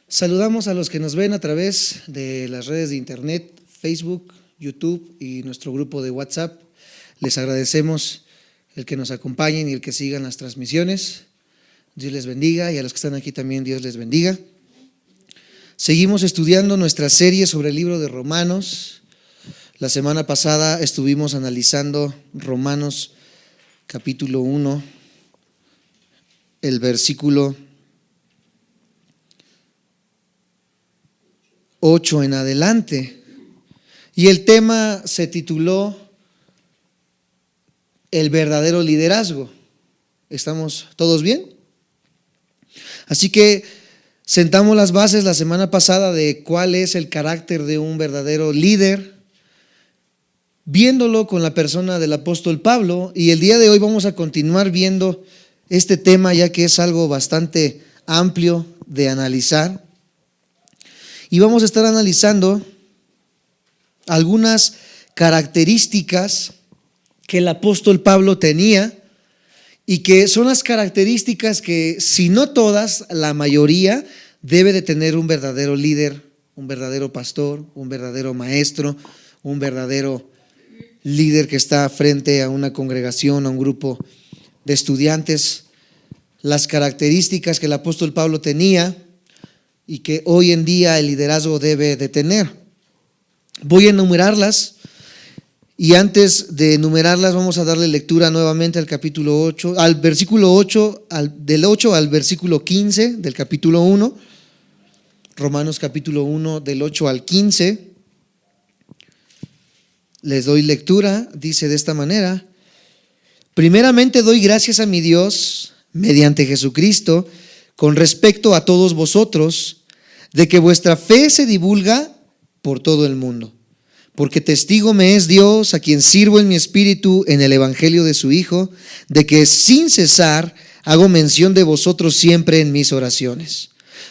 Saludamos a los que nos ven a través de las redes de internet, Facebook, YouTube y nuestro grupo de WhatsApp. Les agradecemos el que nos acompañen y el que sigan las transmisiones. Dios les bendiga, y a los que están aquí también Dios les bendiga. Seguimos estudiando nuestra serie sobre el libro de Romanos. La semana pasada estuvimos analizando Romanos capítulo 1, el versículo 8 en adelante, y el tema se tituló El verdadero liderazgo. ¿Estamos todos bien? Así que sentamos las bases la semana pasada de cuál es el carácter de un verdadero líder, viéndolo con la persona del apóstol Pablo, y el día de hoy vamos a continuar viendo este tema, ya que es algo bastante amplio de analizar. Y vamos a estar analizando algunas características que el apóstol Pablo tenía, y que son las características que, si no todas, la mayoría debe de tener un verdadero líder, un verdadero pastor, un verdadero maestro, un verdadero líder que está frente a una congregación, a un grupo de estudiantes. Las características que el apóstol Pablo tenía y que hoy en día el liderazgo debe de tener. Voy a enumerarlas, y antes de enumerarlas vamos a darle lectura nuevamente al capítulo 8, al versículo 8, del 8 al versículo 15 del capítulo 1, Romanos capítulo 1 del 8 al 15. Les doy lectura, dice de esta manera: primeramente doy gracias a mi Dios mediante Jesucristo con respecto a todos vosotros, de que vuestra fe se divulga por todo el mundo, porque testigo me es Dios, a quien sirvo en mi espíritu en el evangelio de su Hijo, de que sin cesar hago mención de vosotros siempre en mis oraciones,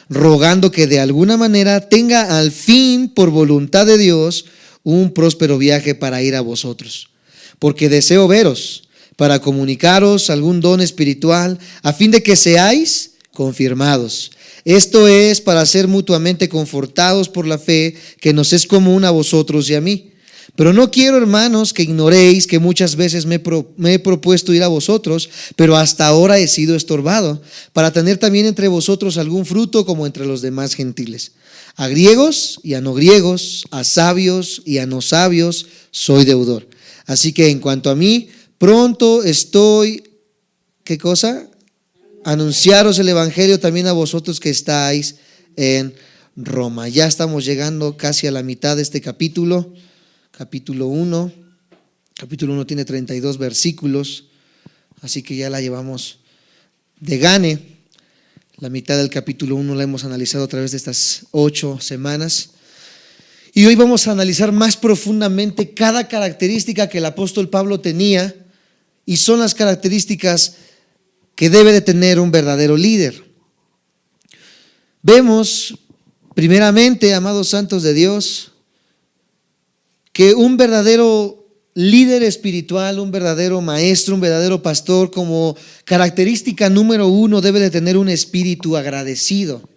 rogando que de alguna manera tenga al fin, por voluntad de Dios, un próspero viaje para ir a vosotros, porque deseo veros, para comunicaros algún don espiritual, a fin de que seáis confirmados. Esto es para ser mutuamente confortados por la fe que nos es común a vosotros y a mí. Pero no quiero, hermanos, que ignoréis que muchas veces me he propuesto ir a vosotros, pero hasta ahora he sido estorbado, para tener también entre vosotros algún fruto como entre los demás gentiles. A griegos y a no griegos, a sabios y a no sabios, soy deudor. Así que en cuanto a mí, pronto estoy, ¿qué cosa? Anunciaros el evangelio también a vosotros que estáis en Roma. Ya estamos llegando casi a la mitad de este capítulo, capítulo 1. Capítulo 1 tiene 32 versículos, así que ya la llevamos de gane. La mitad del capítulo 1 la hemos analizado a través de estas 8 semanas. Y hoy vamos a analizar más profundamente cada característica que el apóstol Pablo tenía, y son las características que debe de tener un verdadero líder. Vemos primeramente, amados santos de Dios, que un verdadero líder espiritual, un verdadero maestro, un verdadero pastor, como característica número 1, debe de tener un espíritu agradecido.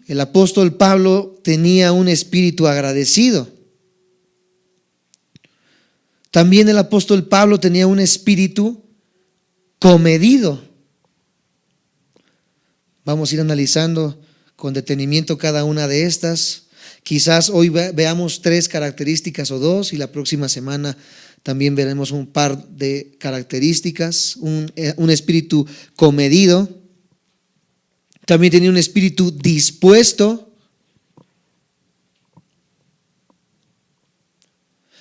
El apóstol Pablo tenía un espíritu agradecido. También el apóstol Pablo tenía un espíritu comedido. Vamos a ir analizando con detenimiento cada una de estas. Quizás hoy veamos 3 características o 2, y la próxima semana también veremos un par de características. Un espíritu comedido. También tenía un espíritu dispuesto.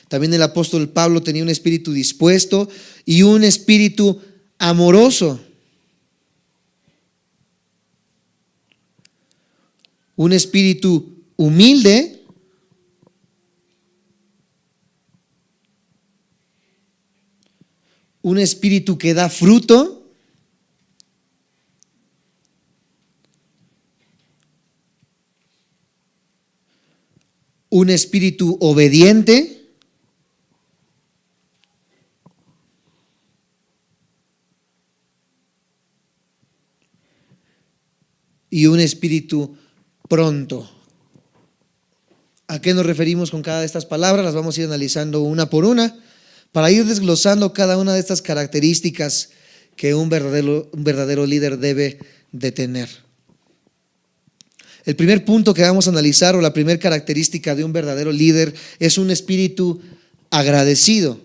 También el apóstol Pablo tenía un espíritu dispuesto y un espíritu amoroso. Un espíritu humilde. Un espíritu que da fruto. Un espíritu obediente. y un espíritu pronto. ¿A qué nos referimos con cada de estas palabras? Las vamos a ir analizando una por una para ir desglosando cada una de estas características que un verdadero líder debe de tener. El primer punto que vamos a analizar, o la primera característica de un verdadero líder, es un espíritu agradecido.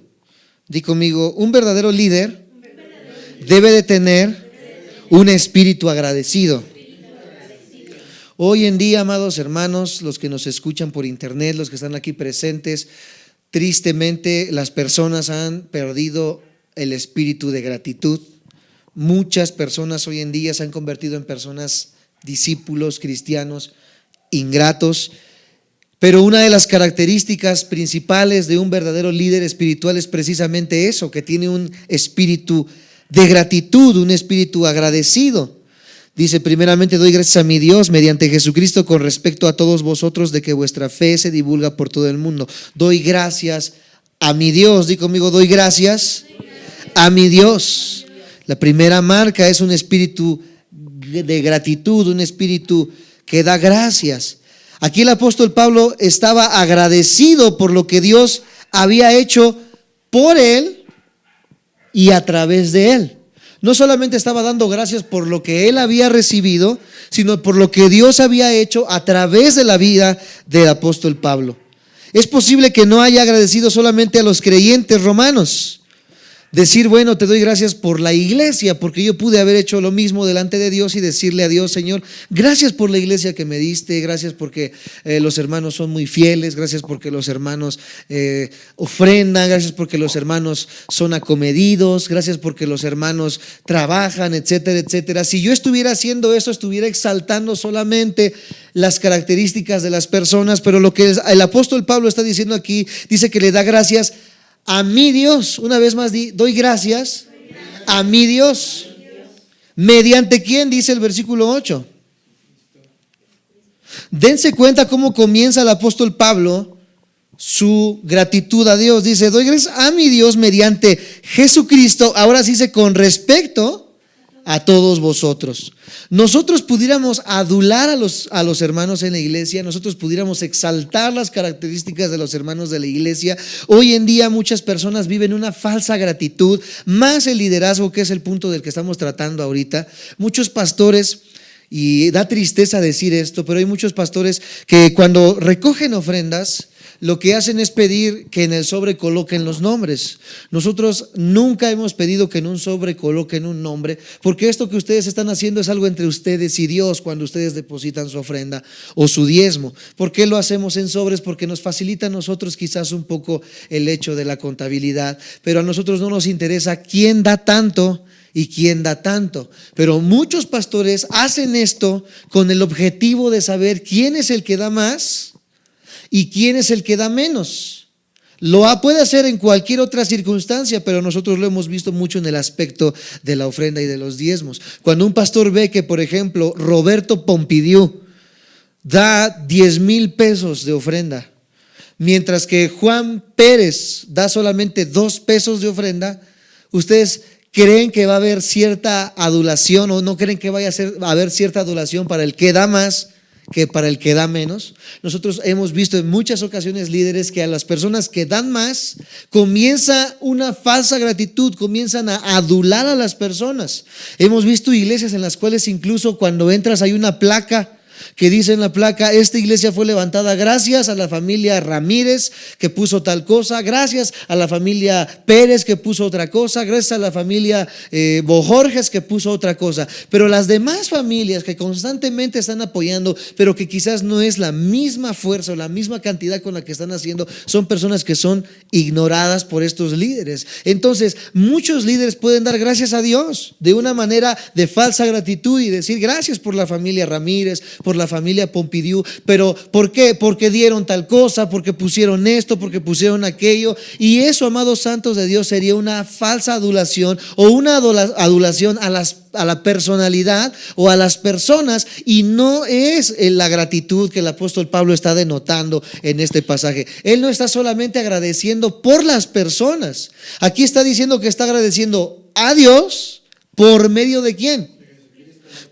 Di conmigo, un verdadero líder debe de tener un espíritu agradecido. Hoy en día, amados hermanos, los que nos escuchan por internet, los que están aquí presentes, tristemente las personas han perdido el espíritu de gratitud. Muchas personas hoy en día se han convertido en personas discípulos cristianos ingratos, pero una de las características principales de un verdadero líder espiritual es precisamente eso, que tiene un espíritu de gratitud, un espíritu agradecido. Dice, primeramente doy gracias a mi Dios mediante Jesucristo con respecto a todos vosotros de que vuestra fe se divulga por todo el mundo. Doy gracias a mi Dios. Di conmigo, doy gracias a mi Dios. La primera marca es un espíritu de gratitud, un espíritu que da gracias. Aquí el apóstol Pablo estaba agradecido por lo que Dios había hecho por él y a través de él. No solamente estaba dando gracias por lo que él había recibido, sino por lo que Dios había hecho a través de la vida del apóstol Pablo. Es posible que no haya agradecido solamente a los creyentes romanos. Decir, bueno, te doy gracias por la iglesia, porque yo pude haber hecho lo mismo delante de Dios y decirle a Dios, Señor, gracias por la iglesia que me diste, gracias porque los hermanos son muy fieles, gracias porque los hermanos ofrendan, gracias porque los hermanos son acomedidos, gracias porque los hermanos trabajan, etcétera, etcétera. Si yo estuviera haciendo eso, estuviera exaltando solamente las características de las personas, pero lo que el apóstol Pablo está diciendo aquí, dice que le da gracias a mi Dios. Una vez más, doy gracias a mi Dios. ¿Mediante quién? Dice el versículo 8. Dense cuenta cómo comienza el apóstol Pablo su gratitud a Dios. Dice, doy gracias a mi Dios mediante Jesucristo. Ahora sí dice, con respecto a todos vosotros. Nosotros pudiéramos adular a los hermanos en la iglesia, nosotros pudiéramos exaltar las características de los hermanos de la iglesia. Hoy en día muchas personas viven una falsa gratitud, más el liderazgo, que es el punto del que estamos tratando ahorita. Muchos pastores, y da tristeza decir esto, pero hay muchos pastores que cuando recogen ofrendas, lo que hacen es pedir que en el sobre coloquen los nombres. Nosotros nunca hemos pedido que en un sobre coloquen un nombre, porque esto que ustedes están haciendo es algo entre ustedes y Dios cuando ustedes depositan su ofrenda o su diezmo. ¿Por qué lo hacemos en sobres? Porque nos facilita a nosotros quizás un poco el hecho de la contabilidad, pero a nosotros no nos interesa quién da tanto y quién da tanto. Pero muchos pastores hacen esto con el objetivo de saber quién es el que da más y quién es el que da menos. Puede hacer en cualquier otra circunstancia, pero nosotros lo hemos visto mucho en el aspecto de la ofrenda y de los diezmos. Cuando un pastor ve que, por ejemplo, Roberto Pompidiu da 10,000 pesos de ofrenda, mientras que Juan Pérez da solamente 2 pesos de ofrenda, ustedes ¿creen que va a haber cierta adulación o no creen que vaya a haber cierta adulación para el que da más que para el que da menos? Nosotros hemos visto en muchas ocasiones líderes que a las personas que dan más comienza una falsa gratitud, comienzan a adular a las personas. Hemos visto iglesias en las cuales incluso cuando entras hay una placa que dice en la placa, esta iglesia fue levantada gracias a la familia Ramírez que puso tal cosa, gracias a la familia Pérez que puso otra cosa, gracias a la familia Bojorges que puso otra cosa. Pero las demás familias que constantemente están apoyando, pero que quizás no es la misma fuerza o la misma cantidad con la que están haciendo, son personas que son ignoradas por estos líderes. Entonces, muchos líderes pueden dar gracias a Dios de una manera de falsa gratitud y decir gracias por la familia Ramírez, por la familia Pompidiu, pero ¿por qué? Porque dieron tal cosa, porque pusieron esto, porque pusieron aquello, y eso, amados santos de Dios, sería una falsa adulación o una adulación a la personalidad o a las personas, y no es la gratitud que el apóstol Pablo está denotando en este pasaje. Él no está solamente agradeciendo por las personas, aquí está diciendo que está agradeciendo a Dios por medio de ¿quién?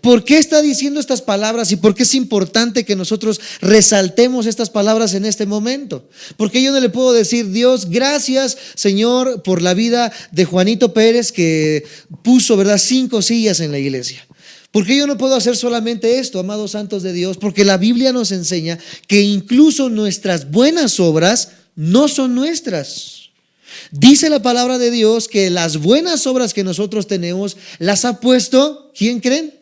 ¿Por qué está diciendo estas palabras y por qué es importante que nosotros resaltemos estas palabras en este momento? Porque yo no le puedo decir: Dios, gracias, Señor, por la vida de Juanito Pérez, que puso, ¿verdad?, 5 sillas en la iglesia. ¿Por qué yo no puedo hacer solamente esto, amados santos de Dios? Porque la Biblia nos enseña que incluso nuestras buenas obras no son nuestras. Dice la palabra de Dios que las buenas obras que nosotros tenemos las ha puesto, ¿quién creen?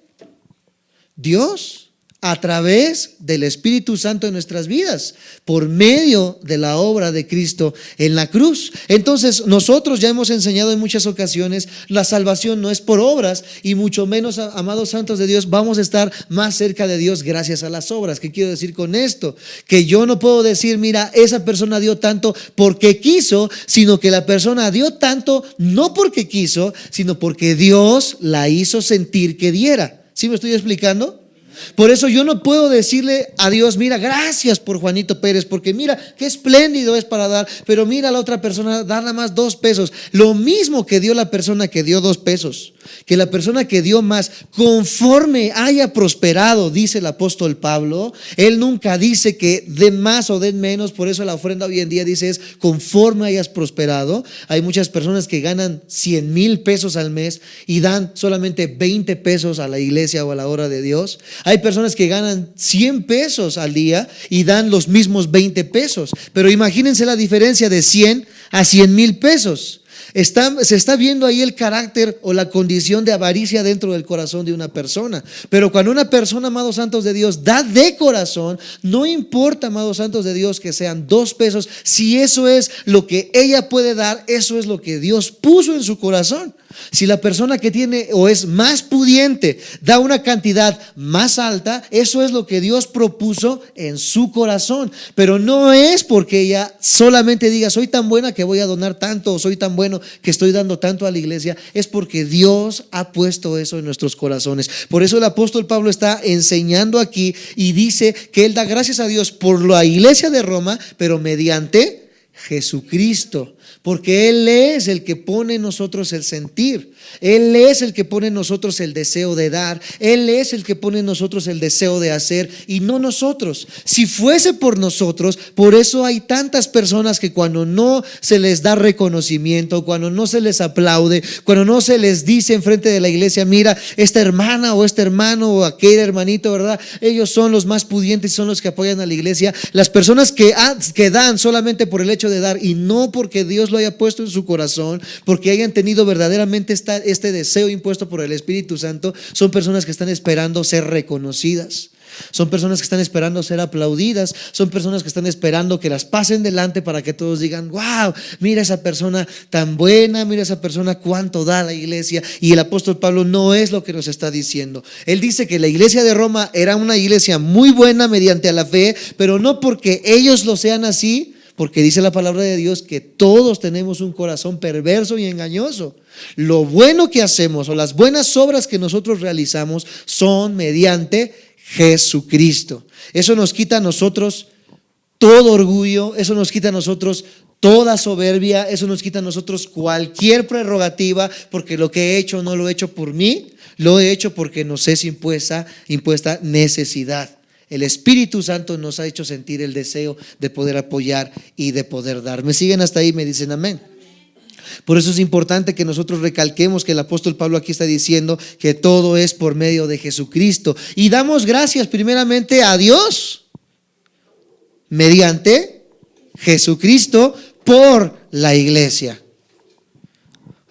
Dios, a través del Espíritu Santo en nuestras vidas, por medio de la obra de Cristo en la cruz. Entonces, nosotros ya hemos enseñado en muchas ocasiones, la salvación no es por obras, y mucho menos, amados santos de Dios, vamos a estar más cerca de Dios gracias a las obras. ¿Qué quiero decir con esto? Que yo no puedo decir: mira, esa persona dio tanto porque quiso, sino que la persona dio tanto no porque quiso, sino porque Dios la hizo sentir que diera. ¿Sí me estoy explicando? Por eso yo no puedo decirle a Dios: mira, gracias por Juanito Pérez, porque mira qué espléndido es para dar, pero mira a la otra persona dar nada más 2 pesos. Lo mismo que dio la persona que dio 2 pesos, que la persona que dio más, conforme haya prosperado, dice el apóstol Pablo. Él nunca dice que den más o den menos. Por eso la ofrenda hoy en día dice es conforme hayas prosperado. Hay muchas personas que ganan 100,000 pesos al mes y dan solamente 20 pesos a la iglesia o a la obra de Dios. Hay personas que ganan 100 pesos al día y dan los mismos 20 pesos. Pero imagínense la diferencia de 100 a 100,000 pesos. Se está viendo ahí el carácter o la condición de avaricia dentro del corazón de una persona. Pero cuando una persona, amados santos de Dios, da de corazón, no importa, amados santos de Dios, que sean 2 pesos, si eso es lo que ella puede dar, eso es lo que Dios puso en su corazón. Si la persona que tiene o es más pudiente da una cantidad más alta, eso es lo que Dios propuso en su corazón. Pero no es porque ella solamente diga: soy tan buena que voy a donar tanto, o soy tan bueno que estoy dando tanto a la iglesia. Es porque Dios ha puesto eso en nuestros corazones. Por eso el apóstol Pablo está enseñando aquí y dice que él da gracias a Dios por la iglesia de Roma, pero mediante Jesucristo. Porque Él es el que pone en nosotros el sentir. Él es el que pone en nosotros el deseo de dar. Él es el que pone en nosotros el deseo de hacer, y no nosotros. Si fuese por nosotros, por eso hay tantas personas que cuando no se les da reconocimiento, cuando no se les aplaude, cuando no se les dice en frente de la iglesia: mira, esta hermana o este hermano o aquel hermanito, ¿verdad? Ellos son los más pudientes y son los que apoyan a la iglesia. Las personas que dan solamente por el hecho de dar y no porque Dios lo haya puesto en su corazón, porque hayan tenido verdaderamente este deseo impuesto por el Espíritu Santo, son personas que están esperando ser reconocidas. Son personas que están esperando ser aplaudidas. Son personas que están esperando que las pasen delante para que todos digan: wow, mira esa persona tan buena, mira esa persona cuánto da a la iglesia. Y el apóstol Pablo no es lo que nos está diciendo. Él dice que la iglesia de Roma era una iglesia muy buena mediante la fe, pero no porque ellos lo sean así, porque dice la palabra de Dios que todos tenemos un corazón perverso y engañoso. Lo bueno que hacemos o las buenas obras que nosotros realizamos son mediante Jesucristo. Eso nos quita a nosotros todo orgullo, eso nos quita a nosotros toda soberbia, eso nos quita a nosotros cualquier prerrogativa, porque lo que he hecho no lo he hecho por mí, lo he hecho porque nos es impuesta necesidad. El Espíritu Santo nos ha hecho sentir el deseo de poder apoyar y de poder dar. ¿Me siguen hasta ahí? ¿Me dicen amén? Por eso es importante que nosotros recalquemos que el apóstol Pablo aquí está diciendo que todo es por medio de Jesucristo. Y damos gracias primeramente a Dios mediante Jesucristo por la iglesia.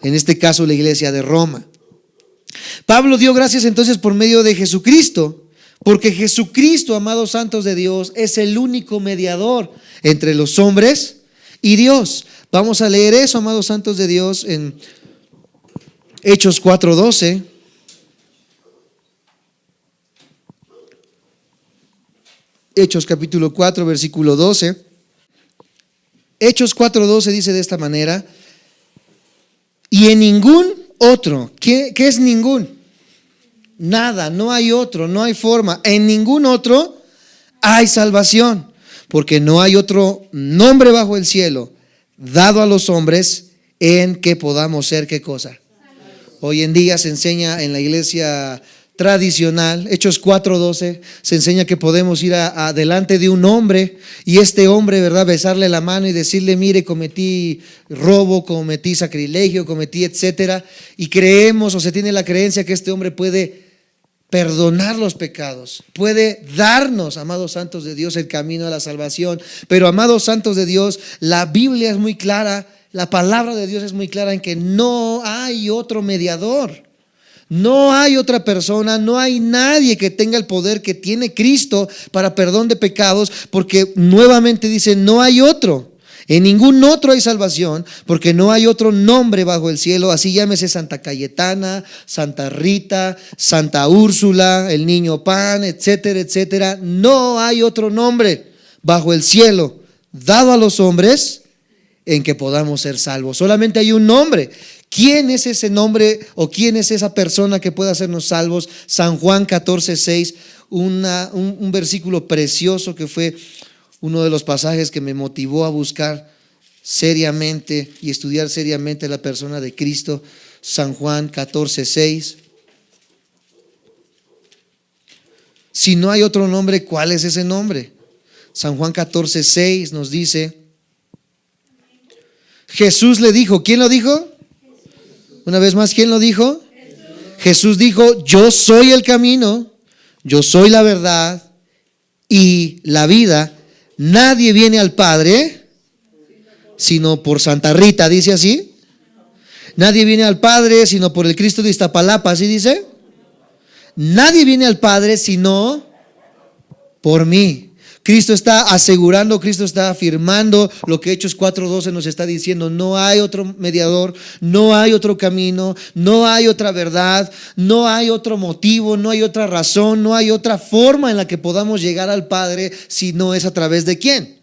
En este caso, la iglesia de Roma. Pablo dio gracias entonces por medio de Jesucristo, porque Jesucristo, amados santos de Dios, es el único mediador entre los hombres y Dios. Vamos a leer eso, amados santos de Dios, en Hechos 4:12. Hechos capítulo 4, versículo 12. Hechos 4:12 dice de esta manera: y en ningún otro, ¿qué es ningún? Nada, no hay otro, no hay forma. En ningún otro hay salvación, porque no hay otro nombre bajo el cielo dado a los hombres en que podamos ser, ¿qué cosa? Hoy en día se enseña en la iglesia tradicional. Hechos 4:12 se enseña que podemos ir adelante de un hombre y este hombre, ¿verdad?, besarle la mano y decirle: mire, cometí robo, cometí sacrilegio, cometí etcétera, y creemos, o se tiene la creencia que este hombre puede perdonar los pecados, puede darnos, amados santos de Dios, el camino a la salvación. Pero, amados santos de Dios, la Biblia es muy clara, la palabra de Dios es muy clara en que no hay otro mediador. No hay otra persona, no hay nadie que tenga el poder que tiene Cristo para perdón de pecados, porque nuevamente dice: no hay otro. En ningún otro hay salvación, porque no hay otro nombre bajo el cielo, así llámese Santa Cayetana, Santa Rita, Santa Úrsula, el Niño Pan, etcétera, etcétera. No hay otro nombre bajo el cielo dado a los hombres en que podamos ser salvos. Solamente hay un nombre. ¿Quién es ese nombre o quién es esa persona que puede hacernos salvos? San Juan 14:6, un versículo precioso que fue uno de los pasajes que me motivó a buscar seriamente y estudiar seriamente la persona de Cristo. San Juan 14:6. Si no hay otro nombre, ¿cuál es ese nombre? San Juan 14:6 nos dice: Jesús le dijo. ¿Quién lo dijo? Una vez más, ¿quién lo dijo? Jesús dijo: yo soy el camino, yo soy la verdad y la vida. Nadie viene al Padre sino por Santa Rita, ¿dice así? Nadie viene al Padre sino por el Cristo de Iztapalapa, ¿así dice? Nadie viene al Padre sino por mí. Cristo está asegurando, Cristo está afirmando lo que Hechos 4:12 nos está diciendo: no hay otro mediador, no hay otro camino, no hay otra verdad, no hay otro motivo, no hay otra razón, no hay otra forma en la que podamos llegar al Padre si no es a través de ¿quién?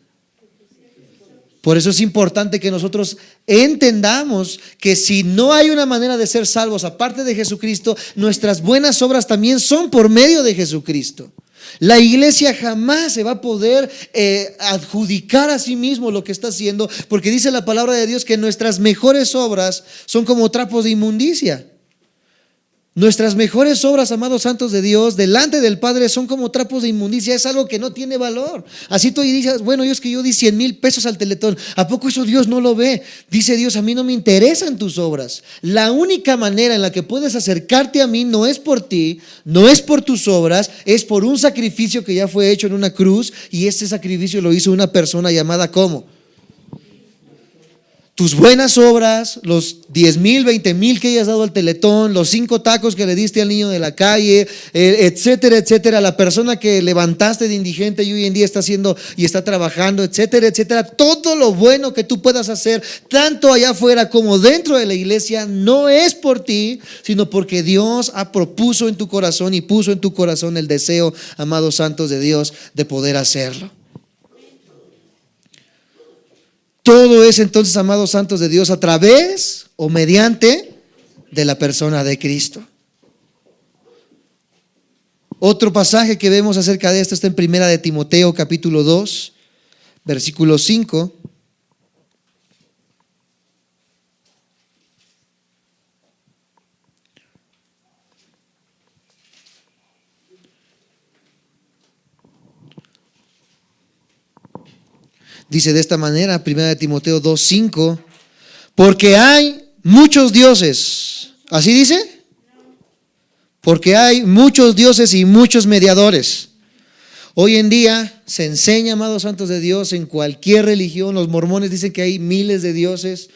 Por eso es importante que nosotros entendamos que si no hay una manera de ser salvos aparte de Jesucristo, nuestras buenas obras también son por medio de Jesucristo. La iglesia jamás se va a poder adjudicar a sí mismo lo que está haciendo, porque dice la palabra de Dios que nuestras mejores obras son como trapos de inmundicia. Nuestras mejores obras, amados santos de Dios, delante del Padre son como trapos de inmundicia. Es algo que no tiene valor. Así tú dices: bueno, yo di 100,000 pesos al Teletón. ¿A poco eso Dios no lo ve? Dice Dios: a mí no me interesan tus obras. La única manera en la que puedes acercarte a mí no es por ti, no es por tus obras, es por un sacrificio que ya fue hecho en una cruz. Y este sacrificio lo hizo una persona llamada ¿cómo? Tus buenas obras, los 10,000, 20,000 que hayas dado al Teletón, los 5 tacos que le diste al niño de la calle, etcétera, etcétera, la persona que levantaste de indigente y hoy en día está haciendo y está trabajando, etcétera, etcétera. Todo lo bueno que tú puedas hacer, tanto allá afuera como dentro de la iglesia, no es por ti, sino porque Dios propuso en tu corazón y puso en tu corazón el deseo, amados santos de Dios, de poder hacerlo. Todo es entonces, amados santos de Dios, a través o mediante de la persona de Cristo. Otro pasaje que vemos acerca de esto está en Primera de Timoteo capítulo 2, versículo 5. Dice de esta manera, Primera de Timoteo 2:5, porque hay muchos dioses. ¿Así dice? Porque hay muchos dioses y muchos mediadores. Hoy en día se enseña, amados santos de Dios, en cualquier religión. Los mormones dicen que hay miles de dioses.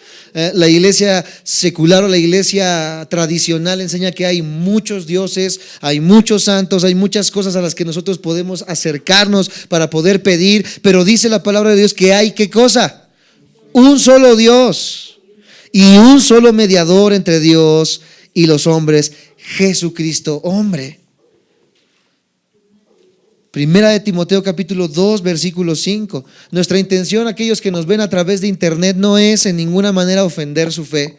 La iglesia secular o la iglesia tradicional enseña que hay muchos dioses, hay muchos santos, hay muchas cosas a las que nosotros podemos acercarnos para poder pedir. Pero dice la palabra de Dios que hay, ¿qué cosa? Un solo Dios y un solo mediador entre Dios y los hombres, Jesucristo, hombre. Primera de Timoteo capítulo 2 versículo 5. Nuestra intención, aquellos que nos ven a través de internet, no es en ninguna manera ofender su fe.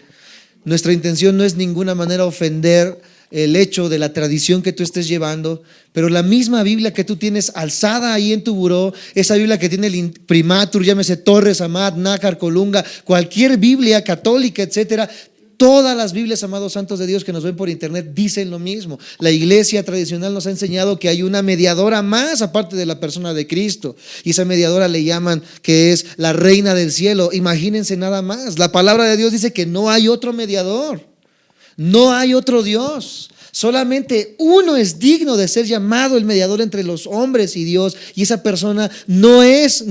Nuestra intención no es en ninguna manera ofender el hecho de la tradición que tú estés llevando, pero la misma Biblia que tú tienes alzada ahí en tu buró, esa Biblia que tiene el imprimatur, llámese Torres, Amat, Nácar, Colunga, cualquier Biblia católica, etcétera, Todas las Biblias, amados santos de Dios, que nos ven por internet, dicen lo mismo. La iglesia tradicional nos ha enseñado que hay una mediadora más aparte de la persona de Cristo, y esa mediadora le llaman que es la reina del cielo. Imagínense nada más. La palabra de Dios dice que no hay otro mediador, no hay otro Dios. Solamente uno es digno de ser llamado el mediador entre los hombres y Dios, y esa persona no es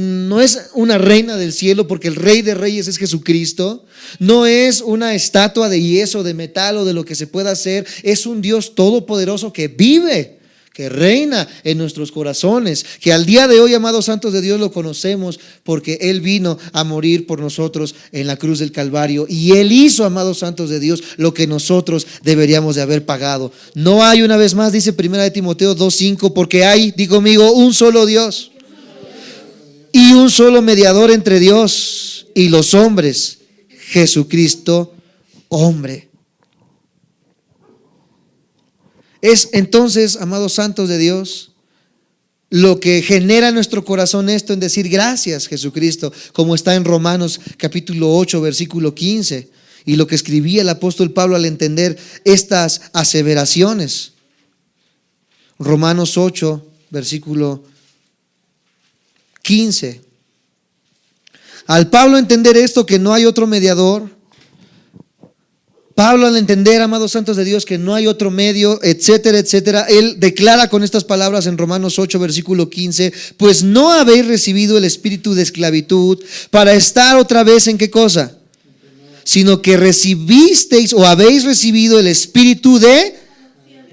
una reina del cielo, porque el Rey de Reyes es Jesucristo. No es una estatua de yeso, de metal o de lo que se pueda hacer. Es un Dios todopoderoso que vive, que reina en nuestros corazones, que al día de hoy, amados santos de Dios, lo conocemos porque Él vino a morir por nosotros en la cruz del Calvario, y Él hizo, amados santos de Dios, lo que nosotros deberíamos de haber pagado. No hay, una vez más, dice 1 Timoteo 2:5, porque hay, digo conmigo, un solo Dios y un solo mediador entre Dios y los hombres, Jesucristo, hombre. Es entonces, amados santos de Dios, lo que genera en nuestro corazón esto, en decir gracias, Jesucristo, como está en Romanos capítulo 8, versículo 15, y lo que escribía el apóstol Pablo al entender estas aseveraciones. Romanos 8, versículo 15. Al Pablo entender esto, que no hay otro mediador, Pablo, al entender, amados santos de Dios, que no hay otro medio, etcétera, etcétera, él declara con estas palabras en Romanos 8, versículo 15: pues no habéis recibido el espíritu de esclavitud para estar otra vez en ¿qué cosa? Sino que recibisteis o habéis recibido el espíritu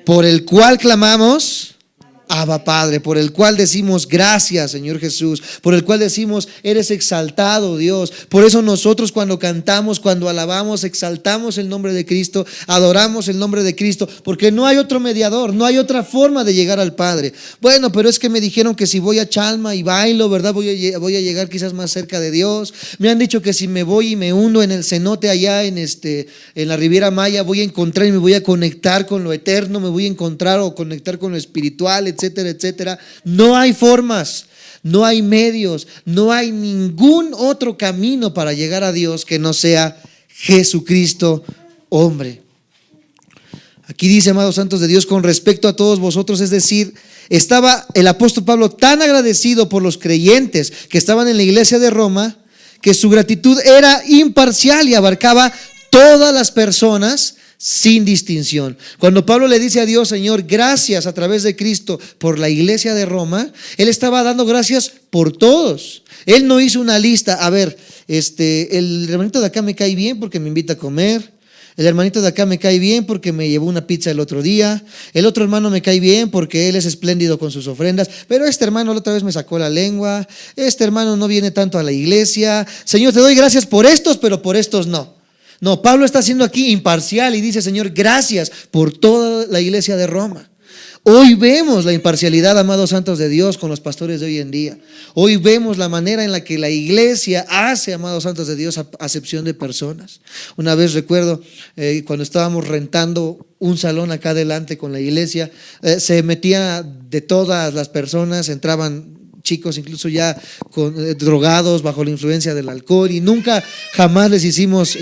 por el cual clamamos Abba Padre, por el cual decimos gracias, Señor Jesús, por el cual decimos eres exaltado, Dios. Por eso nosotros, cuando cantamos, cuando alabamos, exaltamos el nombre de Cristo, adoramos el nombre de Cristo, porque no hay otro mediador, no hay otra forma de llegar al Padre. Bueno, pero es que me dijeron que si voy a Chalma y bailo, ¿verdad? Voy a llegar quizás más cerca de Dios. Me han dicho que si me voy y me hundo en el cenote allá en la Riviera Maya, voy a encontrar y me voy a conectar con lo eterno, me voy a encontrar o conectar con lo espiritual, etcétera, etcétera. No hay formas, no hay medios, no hay ningún otro camino para llegar a Dios que no sea Jesucristo, hombre. Aquí dice, amados santos de Dios, con respecto a todos vosotros, es decir, estaba el apóstol Pablo tan agradecido por los creyentes que estaban en la iglesia de Roma, que su gratitud era imparcial y abarcaba todas las personas sin distinción. Cuando Pablo le dice a Dios, Señor, gracias a través de Cristo por la iglesia de Roma, él estaba dando gracias por todos. Él no hizo una lista. A ver, el hermanito de acá me cae bien porque me invita a comer. El hermanito de acá me cae bien porque me llevó una pizza el otro día. El otro hermano me cae bien porque él es espléndido con sus ofrendas. Pero este hermano la otra vez me sacó la lengua. Este hermano no viene tanto a la iglesia. Señor, te doy gracias por estos, pero por estos no. No, Pablo está siendo aquí imparcial y dice, Señor, gracias por toda la iglesia de Roma. Hoy vemos la imparcialidad, amados santos de Dios, con los pastores de hoy en día. Hoy vemos la manera en la que la iglesia hace, amados santos de Dios, acepción de personas. Una vez recuerdo cuando estábamos rentando un salón acá adelante con la iglesia, se metía de todas las personas, entraban chicos incluso ya drogados, bajo la influencia del alcohol, y nunca jamás les hicimos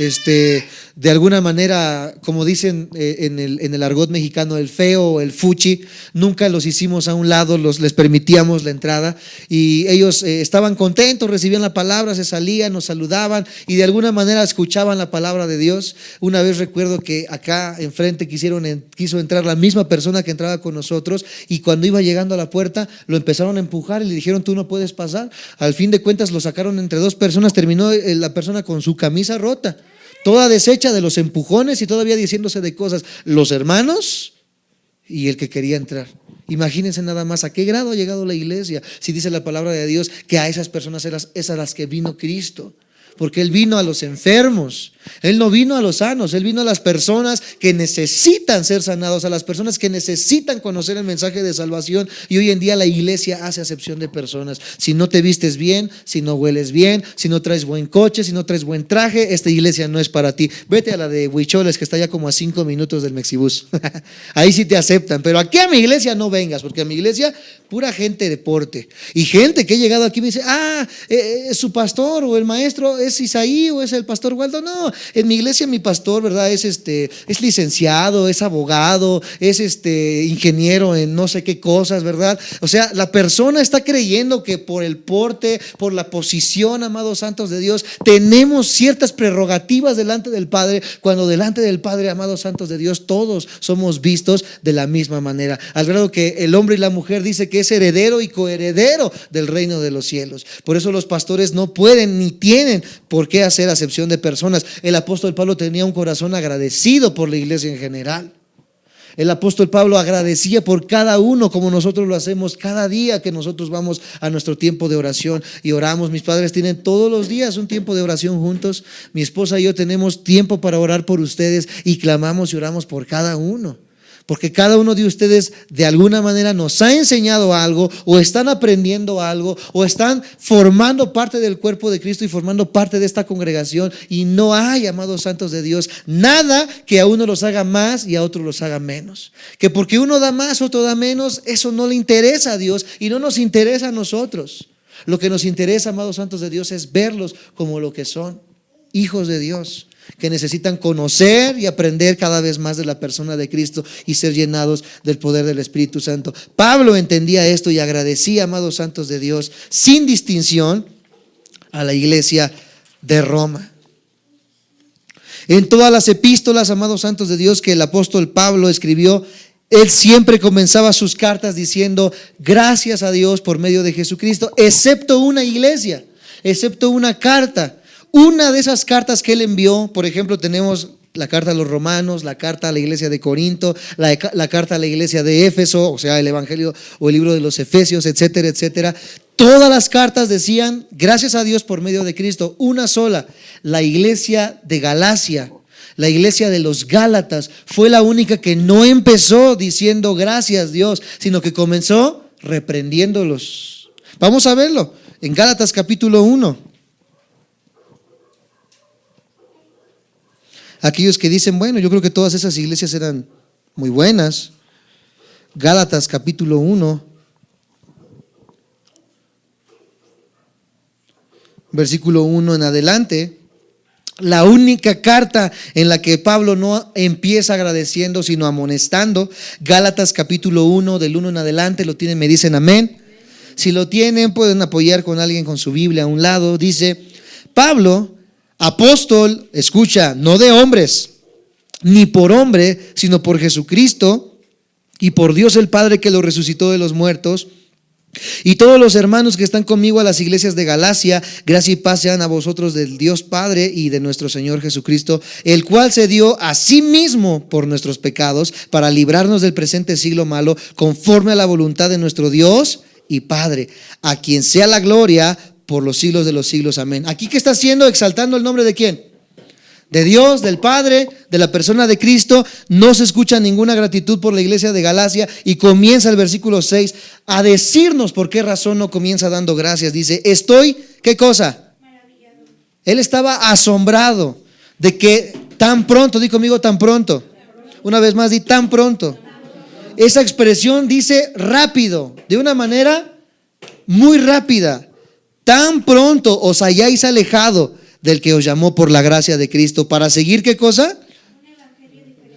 de alguna manera, como dicen en el argot mexicano, el feo o el fuchi. Nunca los hicimos a un lado, les permitíamos la entrada, y ellos estaban contentos, recibían la palabra, se salían, nos saludaban y de alguna manera escuchaban la palabra de Dios. Una vez recuerdo que acá enfrente quiso entrar la misma persona que entraba con nosotros, y cuando iba llegando a la puerta lo empezaron a empujar y le dijeron, tú no puedes pasar. Al fin de cuentas lo sacaron entre dos personas, terminó la persona con su camisa rota, toda deshecha de los empujones y todavía diciéndose de cosas, los hermanos y el que quería entrar. Imagínense nada más a qué grado ha llegado la iglesia, si dice la palabra de Dios que a esas personas es a las que vino Cristo. Porque Él vino a los enfermos, Él no vino a los sanos, Él vino a las personas que necesitan ser sanados, a las personas que necesitan conocer el mensaje de salvación. Y hoy en día la iglesia hace acepción de personas. Si no te vistes bien, si no hueles bien, si no traes buen coche, si no traes buen traje, esta iglesia no es para ti. Vete a la de Huicholes, que está ya como a 5 minutos del Mexibus. Ahí sí te aceptan, pero aquí a mi iglesia no vengas, porque a mi iglesia pura gente de porte. Y gente que ha llegado aquí me dice, su pastor o el maestro es Isaí o es el pastor Waldo. No, en mi iglesia mi pastor, ¿verdad? Es licenciado, es abogado, es ingeniero en no sé qué cosas, ¿verdad? O sea, la persona está creyendo que por el porte, por la posición, amados santos de Dios, tenemos ciertas prerrogativas delante del Padre, cuando delante del Padre, amados santos de Dios, todos somos vistos de la misma manera, al grado que el hombre y la mujer dice que es heredero y coheredero del reino de los cielos. Por eso los pastores no pueden ni tienen por qué hacer acepción de personas. El apóstol Pablo tenía un corazón agradecido por la iglesia en general. El apóstol Pablo agradecía por cada uno, como nosotros lo hacemos cada día que nosotros vamos a nuestro tiempo de oración y oramos. Mis padres tienen todos los días un tiempo de oración juntos. Mi esposa y yo tenemos tiempo para orar por ustedes y clamamos y oramos por cada uno. Porque cada uno de ustedes de alguna manera nos ha enseñado algo, o están aprendiendo algo, o están formando parte del cuerpo de Cristo y formando parte de esta congregación. Y no hay, amados santos de Dios, nada que a uno los haga más y a otro los haga menos. Que porque uno da más, otro da menos, eso no le interesa a Dios y no nos interesa a nosotros. Lo que nos interesa, amados santos de Dios, es verlos como lo que son, hijos de Dios, que necesitan conocer y aprender cada vez más de la persona de Cristo y ser llenados del poder del Espíritu Santo. Pablo entendía esto y agradecía, amados santos de Dios, sin distinción, a la iglesia de Roma. En todas las epístolas, amados santos de Dios, que el apóstol Pablo escribió, él siempre comenzaba sus cartas diciendo gracias a Dios por medio de Jesucristo, excepto una iglesia, excepto una carta. Una de esas cartas que él envió, por ejemplo, tenemos la carta a los romanos, la carta a la iglesia de Corinto, la carta a la iglesia de Éfeso, o sea, el evangelio o el libro de los Efesios, etcétera, etcétera. Todas las cartas decían gracias a Dios por medio de Cristo. Una sola, la iglesia de Galacia, la iglesia de los Gálatas, fue la única que no empezó diciendo gracias Dios, sino que comenzó reprendiéndolos. Vamos a verlo en Gálatas capítulo 1. Aquellos que dicen, bueno, yo creo que todas esas iglesias eran muy buenas. Gálatas capítulo 1, versículo 1 en adelante. La única carta en la que Pablo no empieza agradeciendo, sino amonestando. Gálatas capítulo 1, del 1 en adelante. ¿Lo tienen? Me dicen amén. Si lo tienen, pueden apoyar con alguien con su Biblia a un lado. Dice, Pablo, apóstol, escucha, no de hombres, ni por hombre, sino por Jesucristo y por Dios el Padre que lo resucitó de los muertos, y todos los hermanos que están conmigo a las iglesias de Galacia, gracia y paz sean a vosotros del Dios Padre y de nuestro Señor Jesucristo, el cual se dio a sí mismo por nuestros pecados para librarnos del presente siglo malo, conforme a la voluntad de nuestro Dios y Padre, a quien sea la gloria por los siglos de los siglos, amén. Aquí, ¿qué está haciendo? Exaltando el nombre de ¿quién? De Dios, del Padre, de la persona de Cristo. No se escucha ninguna gratitud por la iglesia de Galacia, y comienza el versículo 6 a decirnos por qué razón no comienza dando gracias. Dice, estoy, ¿qué cosa? Maravillado. Él estaba asombrado de que tan pronto, di conmigo, tan pronto. Una vez más, di tan pronto. Esa expresión dice rápido, de una manera muy rápida. Tan pronto os hayáis alejado del que os llamó por la gracia de Cristo para seguir, ¿qué cosa?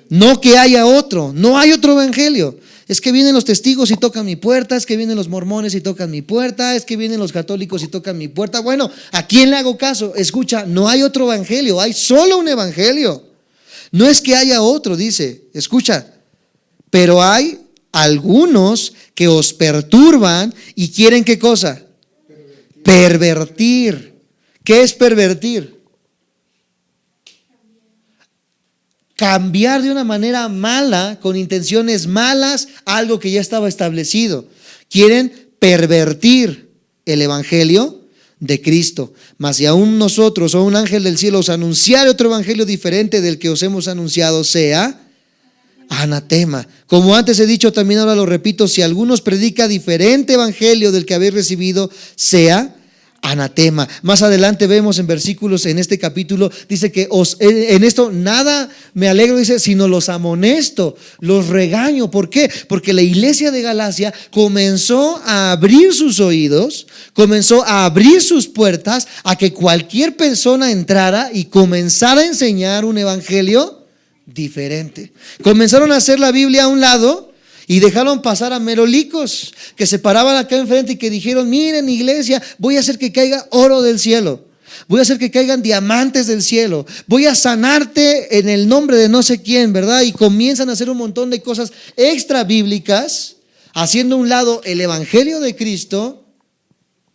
No que haya otro, no hay otro evangelio. Es que vienen los testigos y tocan mi puerta, es que vienen los mormones y tocan mi puerta, es que vienen los católicos y tocan mi puerta. Bueno, ¿a quién le hago caso? Escucha, no hay otro evangelio, hay solo un evangelio. No es que haya otro, dice, escucha, pero hay algunos que os perturban y quieren, ¿qué cosa? Pervertir. ¿Qué es pervertir? Cambiar de una manera mala, con intenciones malas, algo que ya estaba establecido. Quieren pervertir el evangelio de Cristo. Mas si aún nosotros o un ángel del cielo os anunciare otro evangelio diferente del que os hemos anunciado, sea anatema. Como antes he dicho, también ahora lo repito, si alguno os predica diferente evangelio del que habéis recibido, sea anatema. Más adelante vemos en versículos en este capítulo, dice que en esto nada me alegro, dice, sino los amonesto, los regaño. ¿Por qué? Porque la iglesia de Galacia comenzó a abrir sus oídos, comenzó a abrir sus puertas a que cualquier persona entrara y comenzara a enseñar un evangelio diferente. Comenzaron a hacer la Biblia a un lado y dejaron pasar a merolicos que se paraban acá enfrente y que dijeron: miren, iglesia, voy a hacer que caiga oro del cielo, voy a hacer que caigan diamantes del cielo, voy a sanarte en el nombre de no sé quién, ¿verdad? Y comienzan a hacer un montón de cosas extra bíblicas, haciendo a un lado el evangelio de Cristo.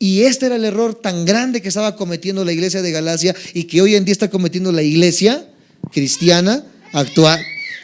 Y este era el error tan grande que estaba cometiendo la iglesia de Galacia y que hoy en día está cometiendo la iglesia cristiana actual.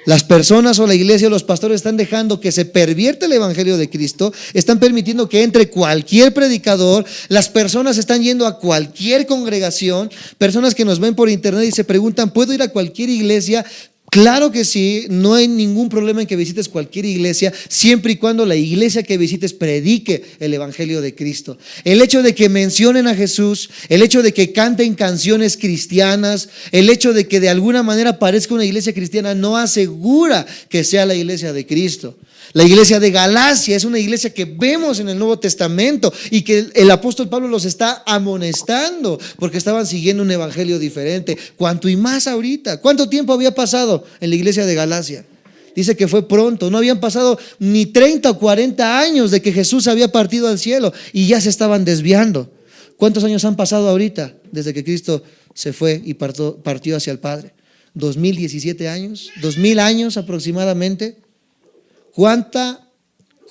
Las personas o la iglesia o los pastores están dejando que se pervierta el evangelio de Cristo, están permitiendo que entre cualquier predicador, las personas están yendo a cualquier congregación, personas que nos ven por internet y se preguntan: ¿puedo ir a cualquier iglesia? Claro que sí, no hay ningún problema en que visites cualquier iglesia, siempre y cuando la iglesia que visites predique el evangelio de Cristo. El hecho de que mencionen a Jesús, el hecho de que canten canciones cristianas, el hecho de que de alguna manera parezca una iglesia cristiana no asegura que sea la iglesia de Cristo. La iglesia de Galacia es una iglesia que vemos en el Nuevo Testamento y que el apóstol Pablo los está amonestando porque estaban siguiendo un evangelio diferente. Cuanto y más ahorita. ¿Cuánto tiempo había pasado en la iglesia de Galacia? Dice que fue pronto, no habían pasado ni 30 o 40 años de que Jesús había partido al cielo y ya se estaban desviando. ¿Cuántos años han pasado ahorita desde que Cristo se fue y partió hacia el Padre? 2017 años, 2000 años aproximadamente. ¿Cuánta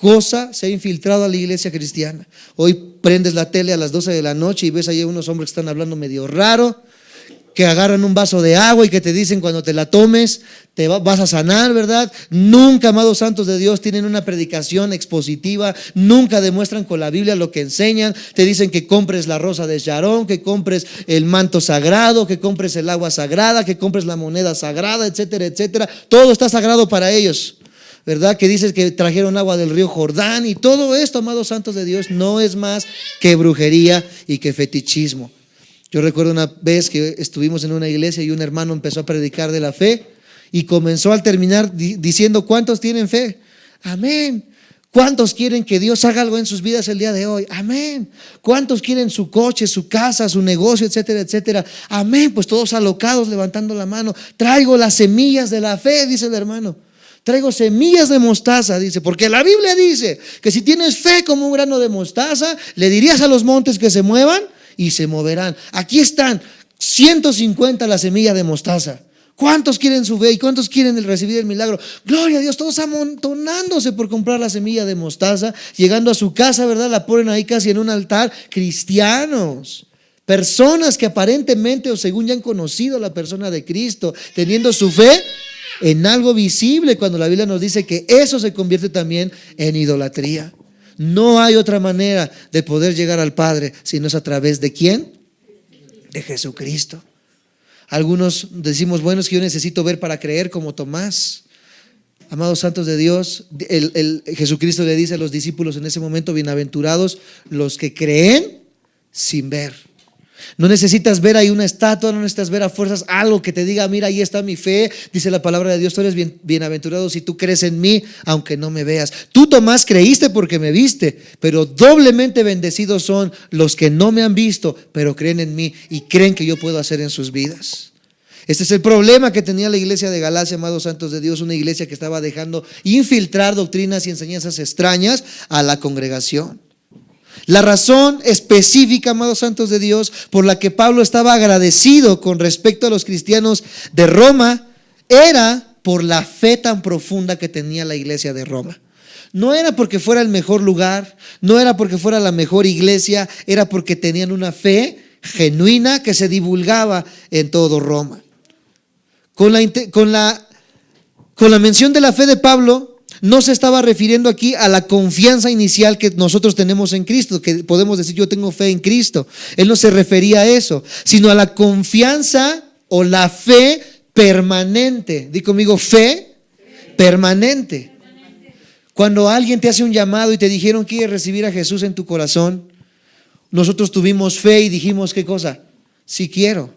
cosa se ha infiltrado a la iglesia cristiana? Hoy prendes la tele a las 12 de la noche y ves ahí unos hombres que están hablando medio raro, que agarran un vaso de agua y que te dicen: cuando te la tomes te vas a sanar, ¿verdad? Nunca, amados santos de Dios, tienen una predicación expositiva, nunca demuestran con la Biblia lo que enseñan. Te dicen que compres la rosa de Sharon, que compres el manto sagrado, que compres el agua sagrada, que compres la moneda sagrada, etcétera, etcétera. Todo está sagrado para ellos, ¿verdad? Que dices que trajeron agua del río Jordán, y todo esto, amados santos de Dios, no es más que brujería y que fetichismo. Yo recuerdo una vez que estuvimos en una iglesia y un hermano empezó a predicar de la fe y comenzó al terminar diciendo: ¿cuántos tienen fe? Amén. ¿Cuántos quieren que Dios haga algo en sus vidas el día de hoy? Amén. ¿Cuántos quieren su coche, su casa, su negocio, etcétera, etcétera? Amén. Pues todos alocados levantando la mano. Traigo las semillas de la fe, dice el hermano. Traigo semillas de mostaza, dice, porque la Biblia dice que si tienes fe como un grano de mostaza, le dirías a los montes que se muevan y se moverán. Aquí están 150 la semilla de mostaza. ¿Cuántos quieren su fe y cuántos quieren recibir el milagro? Gloria a Dios, todos amontonándose por comprar la semilla de mostaza, llegando a su casa, ¿verdad? La ponen ahí casi en un altar. Cristianos, personas que aparentemente o según ya han conocido la persona de Cristo, teniendo su fe en algo visible, cuando la Biblia nos dice que eso se convierte también en idolatría. No hay otra manera de poder llegar al Padre si no es a través de ¿quién? De Jesucristo. Algunos decimos: bueno, es que yo necesito ver para creer, como Tomás. Amados santos de Dios, Jesucristo le dice a los discípulos en ese momento: bienaventurados los que creen sin ver. No necesitas ver ahí una estatua, no necesitas ver a fuerzas algo que te diga: mira, ahí está mi fe. Dice la palabra de Dios: tú eres bienaventurado si tú crees en mí, aunque no me veas. Tú, Tomás, creíste porque me viste, pero doblemente bendecidos son los que no me han visto, pero creen en mí y creen que yo puedo hacer en sus vidas. Este es el problema que tenía la iglesia de Galacia, amados santos de Dios, una iglesia que estaba dejando infiltrar doctrinas y enseñanzas extrañas a la congregación. La razón específica, amados santos de Dios, por la que Pablo estaba agradecido con respecto a los cristianos de Roma, era por la fe tan profunda que tenía la iglesia de Roma. No era porque fuera el mejor lugar, no era porque fuera la mejor iglesia, era porque tenían una fe genuina que se divulgaba en todo Roma. Con la mención de la fe de Pablo, no se estaba refiriendo aquí a la confianza inicial que nosotros tenemos en Cristo, que podemos decir: yo tengo fe en Cristo. Él no se refería a eso, sino a la confianza o la fe permanente. Di conmigo: fe permanente. Cuando alguien te hace un llamado y te dijeron: ¿quieres recibir a Jesús en tu corazón? nosotros tuvimos fe y dijimos, ¿qué cosa? Sí quiero.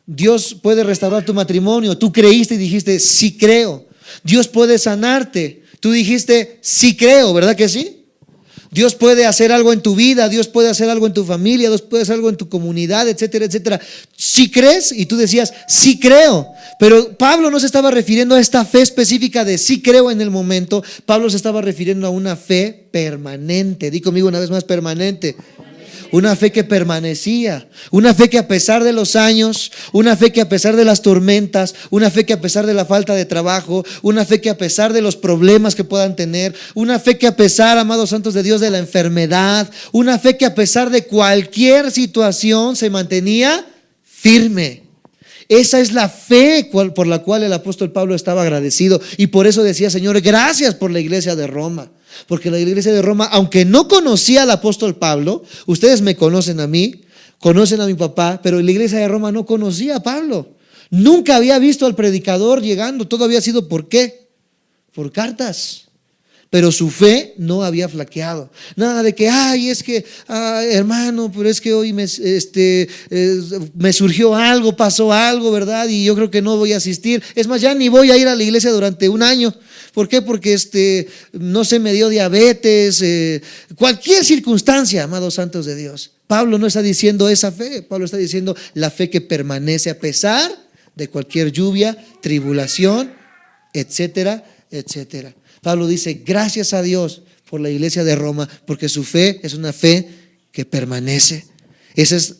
Dios puede restaurar tu matrimonio. Tú creíste y dijiste, sí creo. Dios puede sanarte. Tú dijiste, sí creo, ¿verdad que sí? Dios puede hacer algo en tu vida, Dios puede hacer algo en tu familia, Dios puede hacer algo en tu comunidad, etcétera, etcétera. ¿Sí crees? Y tú decías, sí creo. Pero Pablo no se estaba refiriendo a esta fe específica de sí creo en el momento. Pablo se estaba refiriendo a una fe permanente. Di conmigo una vez más, permanente. Una fe que permanecía, una fe que a pesar de los años, una fe que a pesar de las tormentas, una fe que a pesar de la falta de trabajo, una fe que a pesar de los problemas que puedan tener, una fe que a pesar, amados santos de Dios, de la enfermedad, una fe que a pesar de cualquier situación se mantenía firme. Esa es la fe por la cual el apóstol Pablo estaba agradecido, y por eso decía, Señor, gracias por la iglesia de Roma. Porque la iglesia de Roma, aunque no conocía al apóstol Pablo, ustedes me conocen a mí, conocen a mi papá, pero la iglesia de Roma no conocía a Pablo. Nunca había visto al predicador llegando, todo había sido ¿por qué? Por cartas. Pero su fe no había flaqueado. Nada de que, es que, hermano, pero es que hoy me surgió algo, pasó algo, ¿verdad? Y yo creo que no voy a asistir. Es más, ya ni voy a ir a la iglesia durante un año. ¿Por qué? Porque no sé, me dio diabetes, cualquier circunstancia, amados santos de Dios. Pablo no está diciendo esa fe, Pablo está diciendo la fe que permanece a pesar de cualquier lluvia, tribulación, etcétera, etcétera. Pablo dice, gracias a Dios por la iglesia de Roma, porque su fe es una fe que permanece. Esa es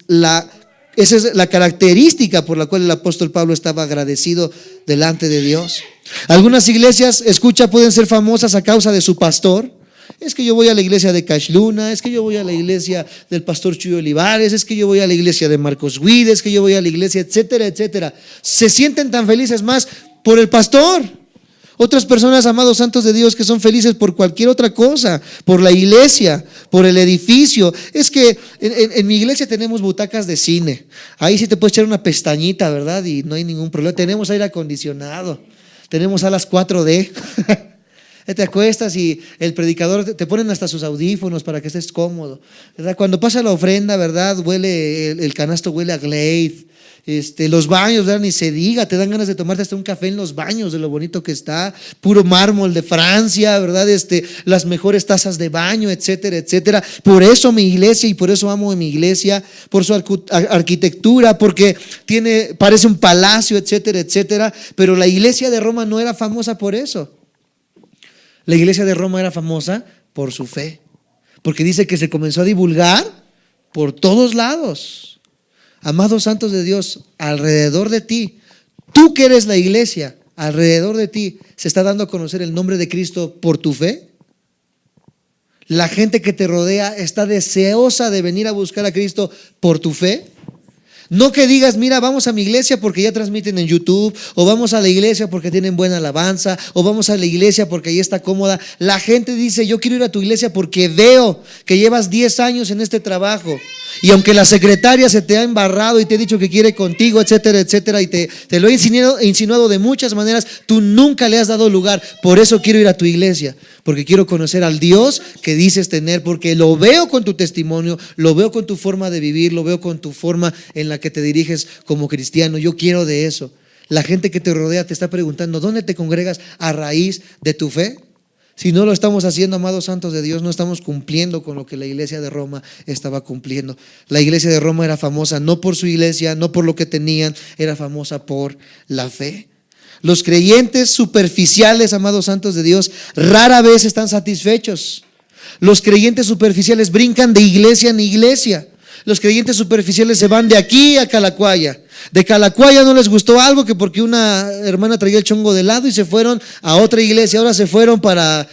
la característica por la cual el apóstol Pablo estaba agradecido delante de Dios. Algunas iglesias, escucha, pueden ser famosas a causa de su pastor. Es que yo voy a la iglesia de Cash Luna, es que yo voy a la iglesia del pastor Chuy Olivares, es que yo voy a la iglesia de Marcos Guides, es que yo voy a la iglesia, etcétera, etcétera. Se sienten tan felices más por el pastor. Otras personas, amados santos de Dios, que son felices por cualquier otra cosa, por la iglesia, por el edificio. Es que en mi iglesia tenemos butacas de cine. Ahí sí te puedes echar una pestañita, ¿verdad? Y no hay ningún problema. Tenemos aire acondicionado, tenemos salas 4D. Te acuestas y el predicador te ponen hasta sus audífonos para que estés cómodo, ¿verdad? Cuando pasa la ofrenda, ¿verdad? Huele, el canasto huele a Glade. Los baños, ¿verdad? Ni se diga, te dan ganas de tomarte hasta un café en los baños de lo bonito que está, puro mármol de Francia, ¿verdad? Las mejores tazas de baño, etcétera, etcétera. Por eso mi iglesia, y por eso amo mi iglesia, por su arquitectura, porque parece un palacio, etcétera, etcétera. Pero la iglesia de Roma no era famosa por eso. La iglesia de Roma era famosa por su fe, porque dice que se comenzó a divulgar por todos lados. Amados santos de Dios, alrededor de ti, tú que eres la iglesia, alrededor de ti, ¿se está dando a conocer el nombre de Cristo por tu fe? La gente que te rodea está deseosa de venir a buscar a Cristo por tu fe. No que digas, mira, vamos a mi iglesia porque ya transmiten en YouTube, o vamos a la iglesia porque tienen buena alabanza, o vamos a la iglesia porque ahí está cómoda. La gente dice, yo quiero ir a tu iglesia porque veo que llevas 10 años en este trabajo, y aunque la secretaria se te ha embarrado y te ha dicho que quiere contigo, etcétera, etcétera, y te lo he insinuado de muchas maneras, tú nunca le has dado lugar. Por eso quiero ir a tu iglesia, porque quiero conocer al Dios que dices tener, porque lo veo con tu testimonio, lo veo con tu forma de vivir, lo veo con tu forma en la que te diriges como cristiano. Yo quiero de eso. La gente que te rodea te está preguntando, ¿dónde te congregas a raíz de tu fe? Si no lo estamos haciendo, amados santos de Dios, no estamos cumpliendo con lo que la iglesia de Roma estaba cumpliendo. La iglesia de Roma era famosa no por su iglesia, no por lo que tenían, era famosa por la fe. Los creyentes superficiales, amados santos de Dios, rara vez están satisfechos. Los creyentes superficiales brincan de iglesia en iglesia. Los creyentes superficiales se van de aquí a Calacuaya. De Calacuaya no les gustó algo, que porque una hermana traía el chongo de lado, y se fueron a otra iglesia. Ahora se fueron para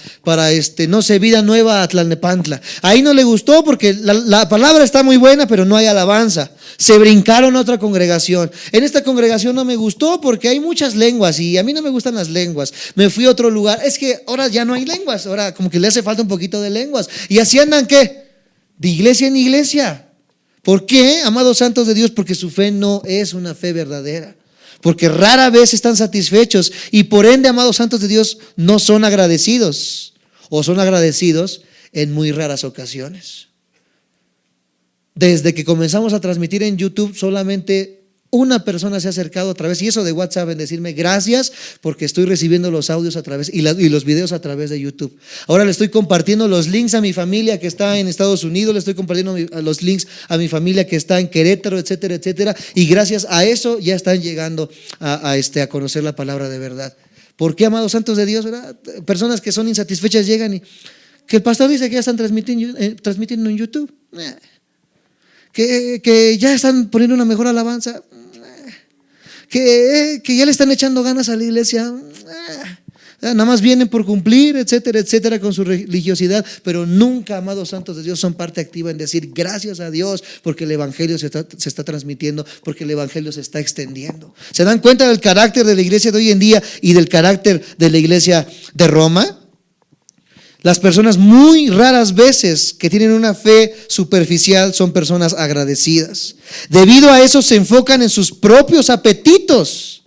no sé, Vida Nueva a Tlalnepantla. Ahí no le gustó porque la palabra está muy buena, pero no hay alabanza. Se brincaron a otra congregación. En esta congregación no me gustó porque hay muchas lenguas y a mí no me gustan las lenguas. Me fui a otro lugar. Es que ahora ya no hay lenguas, ahora como que le hace falta un poquito de lenguas. Y así andan, ¿qué? De iglesia en iglesia. ¿Por qué, amados santos de Dios? Porque su fe no es una fe verdadera, porque rara vez están satisfechos, y por ende, amados santos de Dios, no son agradecidos, o son agradecidos en muy raras ocasiones. desde que comenzamos a transmitir en YouTube, solamente una persona se ha acercado a través, y eso de WhatsApp, en decirme gracias porque estoy recibiendo los audios a través y los videos a través de YouTube. Ahora le estoy compartiendo los links a mi familia que está en Estados Unidos, le estoy compartiendo los links a mi familia que está en Querétaro, etcétera, etcétera, y gracias a eso ya están llegando a conocer la palabra de verdad. ¿Por qué, amados santos de Dios, verdad? Personas que son insatisfechas llegan y que el pastor dice que ya están transmitiendo en YouTube, que ya están poniendo una mejor alabanza, que ya le están echando ganas a la iglesia, nada más vienen por cumplir, etcétera, etcétera, con su religiosidad, pero nunca, amados santos de Dios, son parte activa en decir gracias a Dios porque el evangelio se está transmitiendo, porque el evangelio se está extendiendo. ¿Se dan cuenta del carácter de la iglesia de hoy en día y del carácter de la iglesia de Roma? Las personas muy raras veces que tienen una fe superficial son personas agradecidas. Debido a eso se enfocan en sus propios apetitos.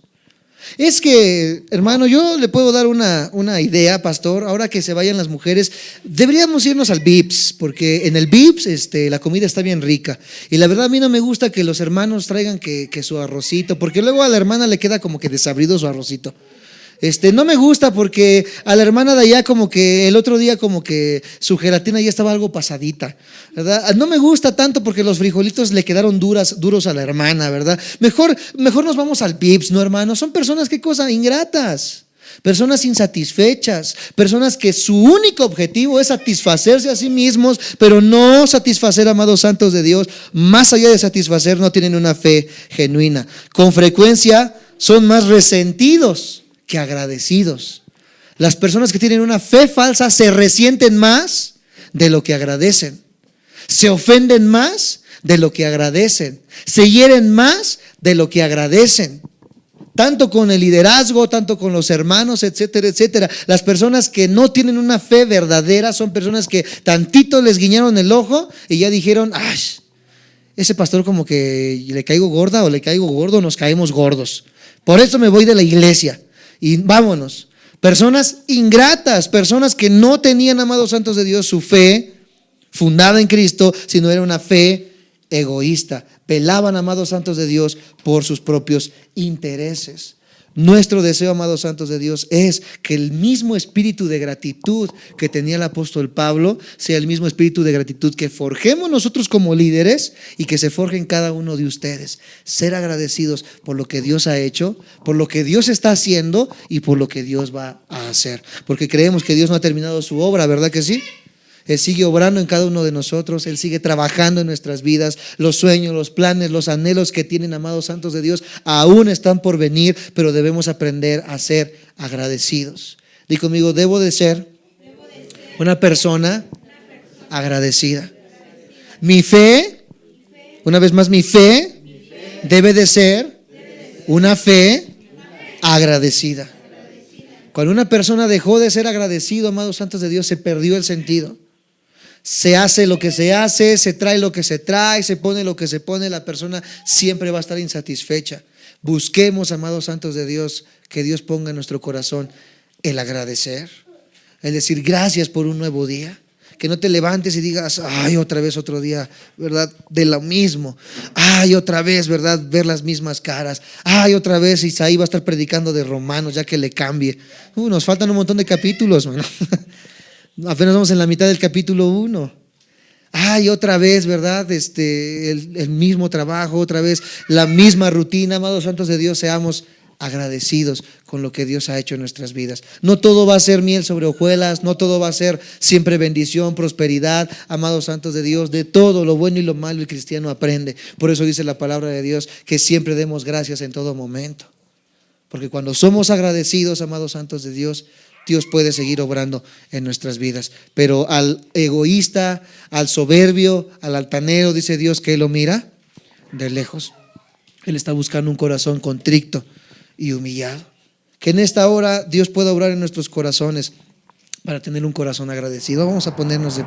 Es que, hermano, yo le puedo dar una idea, pastor. Ahora que se vayan las mujeres, deberíamos irnos al Vips, porque en el Vips la comida está bien rica. Y la verdad a mí no me gusta que los hermanos traigan que su arrocito, porque luego a la hermana le queda como que desabrido su arrocito. No me gusta porque a la hermana de allá como que el otro día como que su gelatina ya estaba algo pasadita, ¿verdad? No me gusta tanto porque los frijolitos le quedaron duros a la hermana, ¿verdad? Mejor nos vamos al Pips, ¿no, hermano? Son personas, ¿qué cosa? Ingratas, personas insatisfechas, personas que su único objetivo es satisfacerse a sí mismos, pero no satisfacer, amados santos de Dios. Más allá de satisfacer, no tienen una fe genuina. Con frecuencia son más resentidos que agradecidos. Las personas que tienen una fe falsa se resienten más de lo que agradecen, se ofenden más de lo que agradecen, se hieren más de lo que agradecen, tanto con el liderazgo, tanto con los hermanos, etcétera, etcétera. Las personas que no tienen una fe verdadera son personas que tantito les guiñaron el ojo y ya dijeron, ay, ese pastor como que le caigo gorda o le caigo gordo, nos caemos gordos, por eso me voy de la iglesia y vámonos. Personas ingratas, personas que no tenían, amados santos de Dios, su fe fundada en Cristo, sino era una fe egoísta. Pelaban, amados santos de Dios, por sus propios intereses. Nuestro deseo, amados santos de Dios, es que el mismo espíritu de gratitud que tenía el apóstol Pablo sea el mismo espíritu de gratitud que forjemos nosotros como líderes y que se forje en cada uno de ustedes. Ser agradecidos por lo que Dios ha hecho, por lo que Dios está haciendo y por lo que Dios va a hacer. Porque creemos que Dios no ha terminado su obra, ¿verdad que sí? Él sigue obrando en cada uno de nosotros, Él sigue trabajando en nuestras vidas. Los sueños, los planes, los anhelos que tienen, amados santos de Dios, aún están por venir, pero debemos aprender a ser agradecidos. Di conmigo, debo de ser una persona agradecida. Mi fe, una vez más, mi fe debe de ser una fe agradecida. Cuando una persona dejó de ser agradecido, amados santos de Dios, se perdió el sentido. Se hace lo que se hace, se trae lo que se trae, se pone lo que se pone, la persona siempre va a estar insatisfecha. Busquemos, amados santos de Dios, que Dios ponga en nuestro corazón el agradecer, el decir gracias por un nuevo día. Que no te levantes y digas, ay, otra vez otro día, ¿verdad? De lo mismo. Ay, otra vez, ¿verdad? Ver las mismas caras. Ay, otra vez Isaí va a estar predicando de Romanos, ya que le cambie. Nos faltan un montón de capítulos, man. Apenas vamos en la mitad del capítulo 1. Ay, otra vez, ¿verdad? El mismo trabajo, otra vez la misma rutina. Amados santos de Dios, seamos agradecidos con lo que Dios ha hecho en nuestras vidas. No todo va a ser miel sobre hojuelas, no todo va a ser siempre bendición, prosperidad. Amados santos de Dios, de todo lo bueno y lo malo el cristiano aprende. Por eso dice la palabra de Dios que siempre demos gracias en todo momento. Porque cuando somos agradecidos, amados santos de Dios, Dios puede seguir obrando en nuestras vidas. Pero al egoísta, al soberbio, al altanero, dice Dios que Él lo mira de lejos. Él está buscando un corazón contrito y humillado. Que en esta hora Dios pueda obrar en nuestros corazones para tener un corazón agradecido. Vamos a ponernos de